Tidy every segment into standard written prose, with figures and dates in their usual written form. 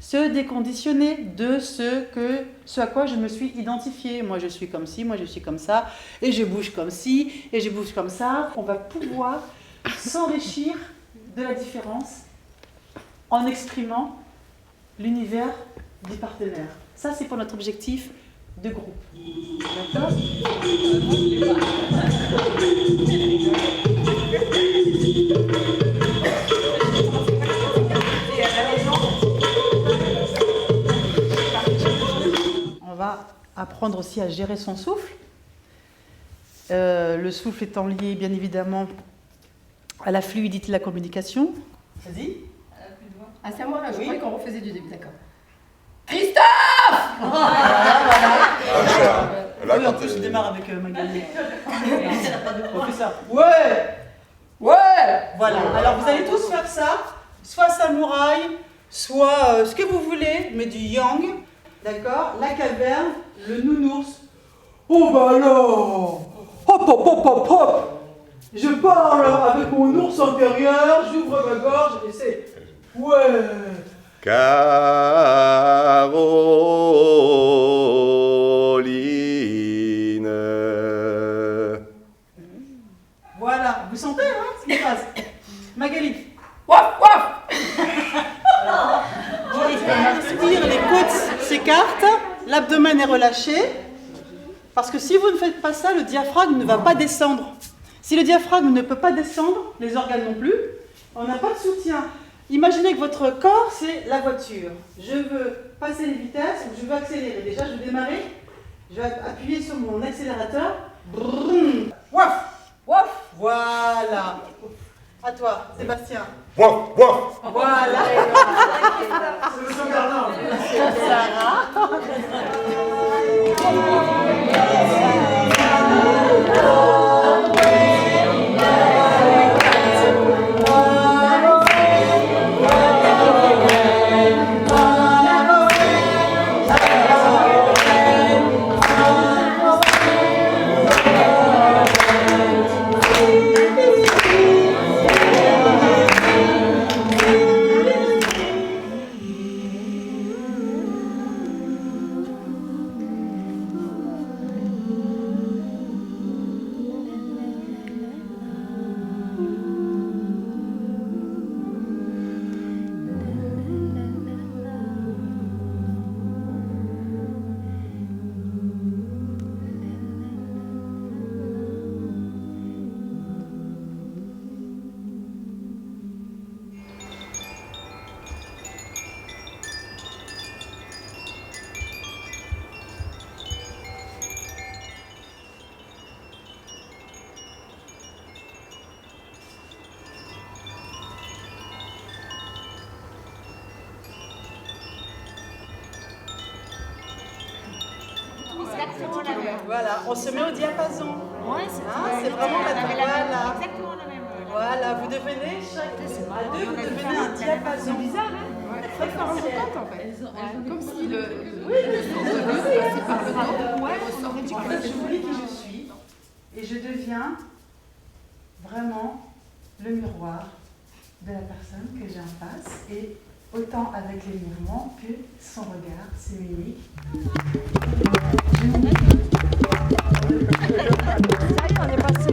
se déconditionner de ce à quoi je me suis identifiée. Moi, je suis comme ci, moi, je suis comme ça, et je bouge comme ci, et je bouge comme ça. On va pouvoir s'enrichir de la différence en exprimant l'univers du partenaire. Ça, c'est pour notre objectif de groupe. D'accord ? On va apprendre aussi à gérer son souffle. Le souffle étant lié, bien évidemment, à la fluidité de la communication. Vas-y. Ah, c'est à moi là, je croyais qu'on refaisait du début, d'accord. Là, oui, en plus, je démarre avec Magali. On fait ça. Ouais! Ouais! Voilà. Alors, vous allez tous faire ça. Soit samouraï, soit ce que vous voulez, mais du yang. D'accord? La caverne, le nounours. Oh bah alors! Hop, hop, hop, hop, hop! Je parle avec mon ours intérieur, j'ouvre ma gorge et c'est... Ouais! Caroline. Voilà, vous sentez ce qui se passe? Magali. Waf, waf! Inspire, les côtes s'écartent, l'abdomen est relâché. Parce que si vous ne faites pas ça, le diaphragme ne va pas descendre. Si le diaphragme ne peut pas descendre, les organes non plus, on n'a pas de soutien. Imaginez que votre corps, c'est la voiture. Je veux passer les vitesses, ou je veux accélérer. Déjà, je vais démarrer. Je vais appuyer sur mon accélérateur. Brrrm. Waf! Waf! Voilà. À toi, Sébastien. Wouah, wouah. Voilà. C'est le son Bernard. Sarah. Voilà, on se met au diapason. Ouais, C'est vraiment la voilà. exactement la même. Voilà, vous devenez chaque à deux, vous devenez un diapason. C'est bizarre, hein? Très forte en fait. Comme si le son de l'eau passait par le dos. Ouais, on sort du En fait, j'oublie qui je suis et je deviens vraiment le miroir de la personne que j'ai en face, et autant avec les mouvements que son regard, ses mimiques. Ça y est, on est passé.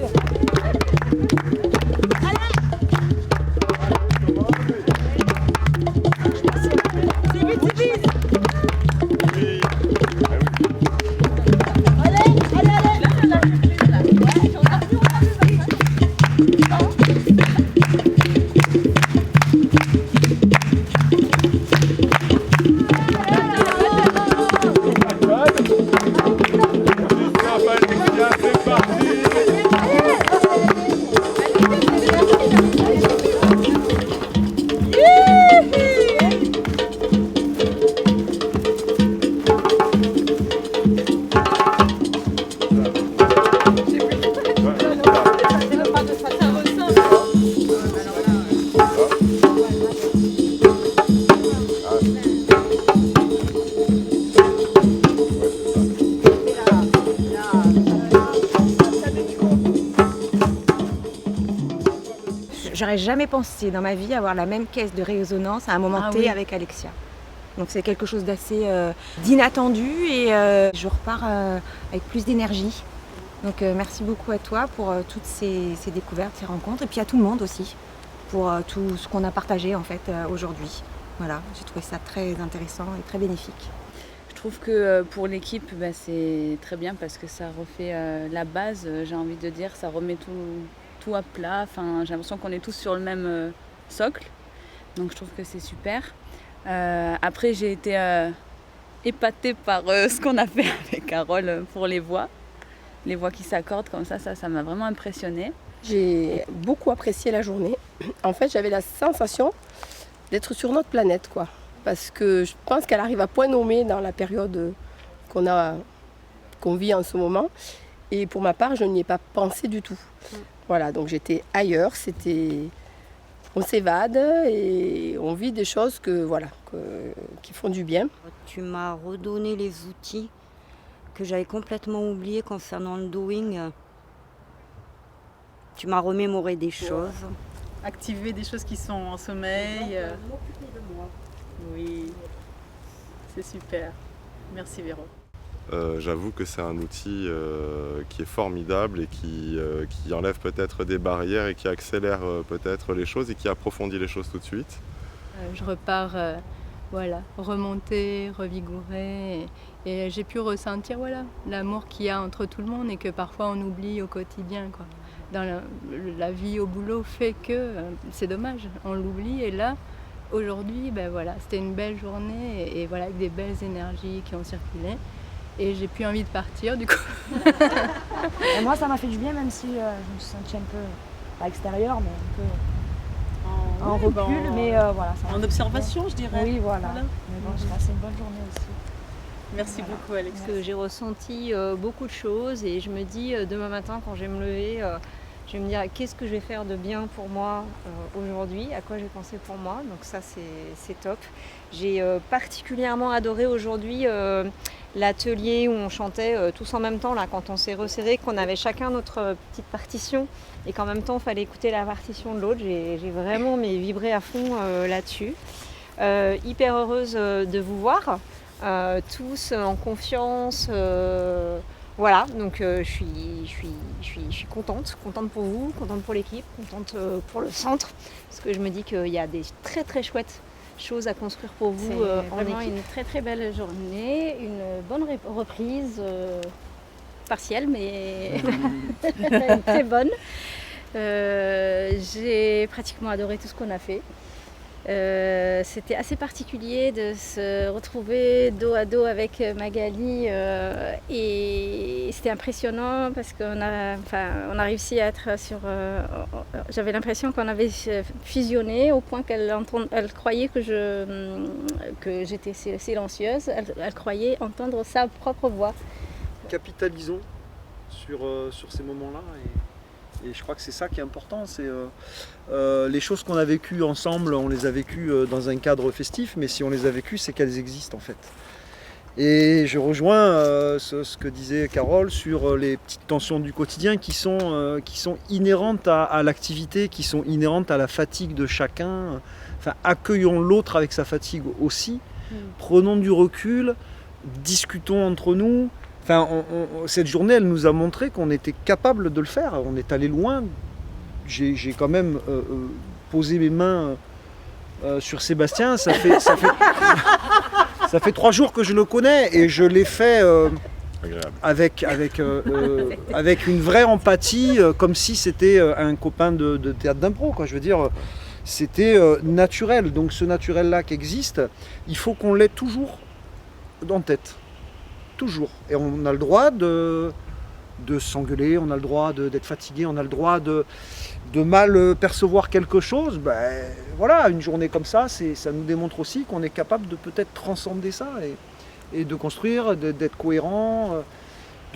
J'aurais jamais pensé dans ma vie avoir la même caisse de résonance à un moment T avec Alexia. Donc c'est quelque chose d'assez d'inattendu et je repars avec plus d'énergie. Donc merci beaucoup à toi pour toutes ces découvertes, ces rencontres et puis à tout le monde aussi pour tout ce qu'on a partagé en fait aujourd'hui. Voilà, j'ai trouvé ça très intéressant et très bénéfique. Je trouve que pour l'équipe, c'est très bien parce que ça refait la base, j'ai envie de dire, ça remet tout à plat. Enfin, j'ai l'impression qu'on est tous sur le même socle, donc je trouve que c'est super. Après, j'ai été épatée par ce qu'on a fait avec Carole pour les voix qui s'accordent comme ça m'a vraiment impressionnée. J'ai beaucoup apprécié la journée. En fait, j'avais la sensation d'être sur notre planète, quoi. Parce que je pense qu'elle arrive à point nommé dans la période qu'on vit en ce moment. Et pour ma part, je n'y ai pas pensé du tout. Voilà, donc j'étais ailleurs, on s'évade et on vit des choses qui font du bien. Tu m'as redonné les outils que j'avais complètement oubliés concernant le doing. Tu m'as remémoré des choses. Activer des choses qui sont en sommeil. M'occuper de moi. Oui, c'est super. Merci Véro. J'avoue que c'est un outil qui est formidable et qui enlève peut-être des barrières et qui accélère peut-être les choses et qui approfondit les choses tout de suite. Je repars remontée, revigorée et j'ai pu ressentir l'amour qu'il y a entre tout le monde et que parfois on oublie au quotidien, quoi. Dans la vie au boulot fait que c'est dommage, on l'oublie et là aujourd'hui c'était une belle journée et avec des belles énergies qui ont circulé et j'ai plus envie de partir du coup. Et moi ça m'a fait du bien même si je me suis sentie un peu à l'extérieur mais un peu en recul mais voilà. En observation je dirais. Oui voilà. Mais bon j'ai passé une bonne journée aussi. Merci beaucoup Alex. Parce que j'ai ressenti beaucoup de choses et je me dis demain matin quand je vais me lever, je vais me dire qu'est-ce que je vais faire de bien pour moi aujourd'hui, à quoi je vais penser pour moi, donc ça c'est top. J'ai particulièrement adoré aujourd'hui l'atelier où on chantait tous en même temps, là, quand on s'est resserré, qu'on avait chacun notre petite partition et qu'en même temps il fallait écouter la partition de l'autre. J'ai vraiment vibré à fond là-dessus. Hyper heureuse de vous voir. Tous en confiance, voilà, donc je suis contente pour vous, contente pour l'équipe, contente pour le centre, parce que je me dis qu'il y a des très très chouettes choses à construire pour vous en vraiment équipe. une très très belle journée, une bonne reprise partielle, mais très bonne. J'ai pratiquement adoré tout ce qu'on a fait. C'était assez particulier de se retrouver dos à dos avec Magali et c'était impressionnant parce qu'on a réussi à être sur... j'avais l'impression qu'on avait fusionné au point qu'elle croyait que j'étais silencieuse, elle croyait entendre sa propre voix. Capitalisons sur ces moments-là et je crois que c'est ça qui est important, c'est les choses qu'on a vécues ensemble, on les a vécues dans un cadre festif, mais si on les a vécues, c'est qu'elles existent en fait. Et je rejoins ce que disait Carole sur les petites tensions du quotidien qui sont inhérentes à l'activité, qui sont inhérentes à la fatigue de chacun. Enfin, accueillons l'autre avec sa fatigue aussi, prenons du recul, discutons entre nous. Enfin, cette journée, elle nous a montré qu'on était capable de le faire. On est allé loin. J'ai quand même posé mes mains sur Sébastien. Ça fait 3 jours que je le connais et je l'ai fait avec une vraie empathie, comme si c'était un copain de théâtre d'impro, quoi. Je veux dire, c'était naturel. Donc ce naturel-là qui existe, il faut qu'on l'ait toujours en tête. Toujours. Et on a le droit de s'engueuler, on a le droit d'être fatigué, on a le droit de mal percevoir quelque chose. Voilà, une journée comme ça, ça nous démontre aussi qu'on est capable de peut-être transcender ça et de construire, d'être cohérent,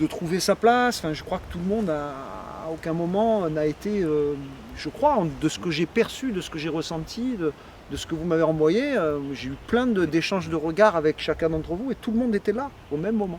de trouver sa place. Enfin, je crois que tout le monde, à aucun moment, n'a été, je crois, de ce que j'ai perçu, de ce que j'ai ressenti, de ce que vous m'avez envoyé, j'ai eu plein d'échanges de regards avec chacun d'entre vous et tout le monde était là au même moment.